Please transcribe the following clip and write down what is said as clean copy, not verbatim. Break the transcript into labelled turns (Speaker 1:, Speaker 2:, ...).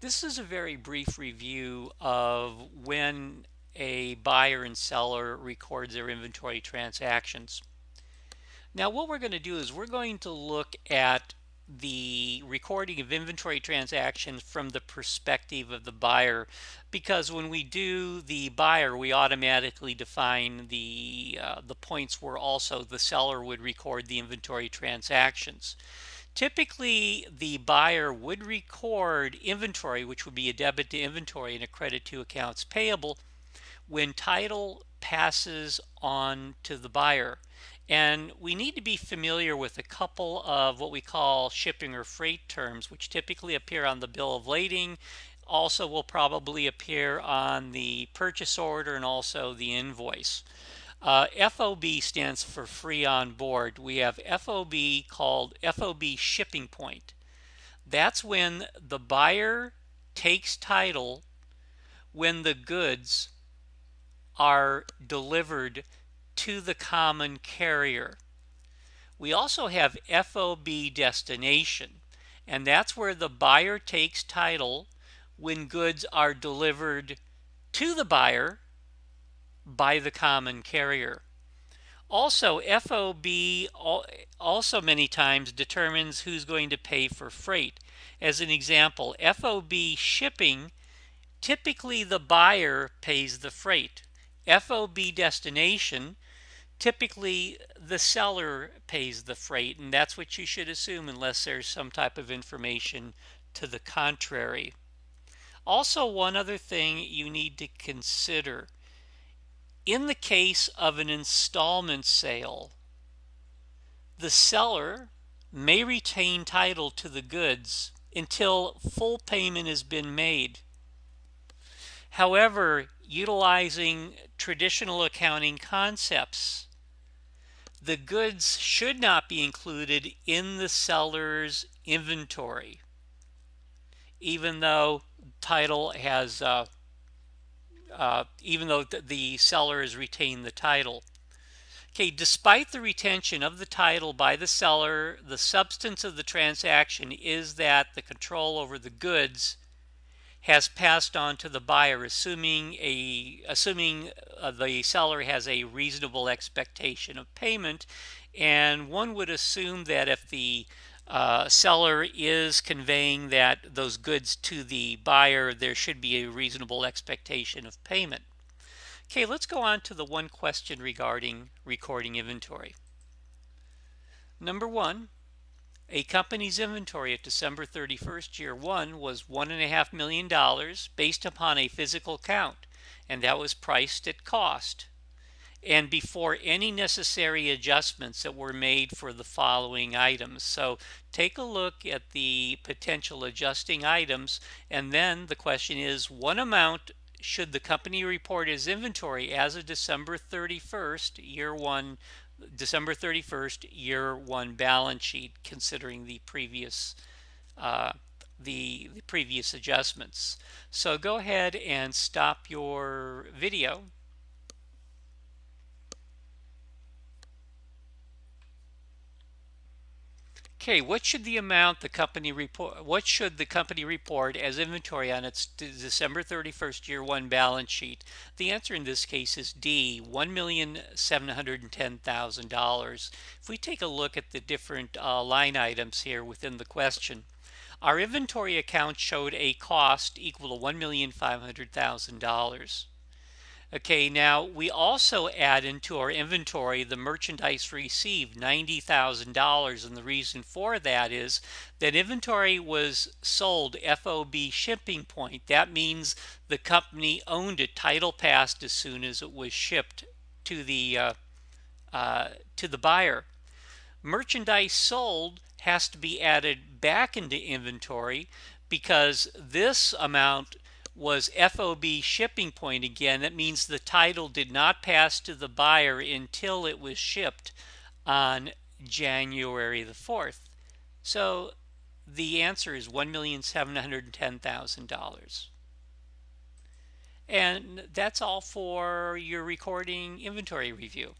Speaker 1: This is a very brief review of when a buyer and seller records their inventory transactions. Now what we're going to do is we're going to look at the recording of inventory transactions from the perspective of the buyer, because when we do the buyer, we automatically define the points where also the seller would record the inventory transactions. Typically, the buyer would record inventory, which would be a debit to inventory and a credit to accounts payable, when title passes on to the buyer. And we need to be familiar with a couple of what we call shipping or freight terms, which typically appear on the bill of lading, also will probably appear on the purchase order and also the invoice. FOB stands for free on board. We have FOB called FOB shipping point. That's when the buyer takes title when the goods are delivered to the common carrier. We also have FOB destination, and that's where the buyer takes title when goods are delivered to the buyer by the common carrier. Also, FOB also many times determines who's going to pay for freight. As an example, FOB shipping, typically the buyer pays the freight. FOB destination, typically the seller pays the freight, and that's what you should assume unless there's some type of information to the contrary. Also, one other thing you need to consider. In the case of an installment sale, the seller may retain title to the goods until full payment has been made. However, utilizing traditional accounting concepts, the goods should not be included in the seller's inventory, even though title has even though the seller has retained the title. Okay, despite the retention of the title by the seller, the substance of the transaction is that the control over the goods has passed on to the buyer, assuming the seller has a reasonable expectation of payment. And one would assume that if the seller is conveying that those goods to the buyer, there should be a reasonable expectation of payment. Okay, let's go on to the one question regarding recording inventory. Number one, a company's inventory at December 31st, year one was $1.5 million based upon a physical count, and that was priced at cost, and before any necessary adjustments that were made for the following items. So take a look at the potential adjusting items, and then the question is, what amount should the company report as inventory as of December 31st, year one balance sheet, considering the previous previous adjustments. So go ahead and stop your video. Okay, what should the company report as inventory on its December 31st year one balance sheet? The answer in this case is D, $1,710,000. If we take a look at the different line items here within the question, our inventory account showed a cost equal to $1,500,000. Okay, now we also add into our inventory the merchandise received, $90,000, and the reason for that is that inventory was sold FOB shipping point. That means the company owned it, title passed as soon as it was shipped to the buyer. Merchandise sold has to be added back into inventory because this amount was FOB shipping point again. That means the title did not pass to the buyer until it was shipped on January the 4th. So the answer is $1,710,000. And that's all for your recording inventory review.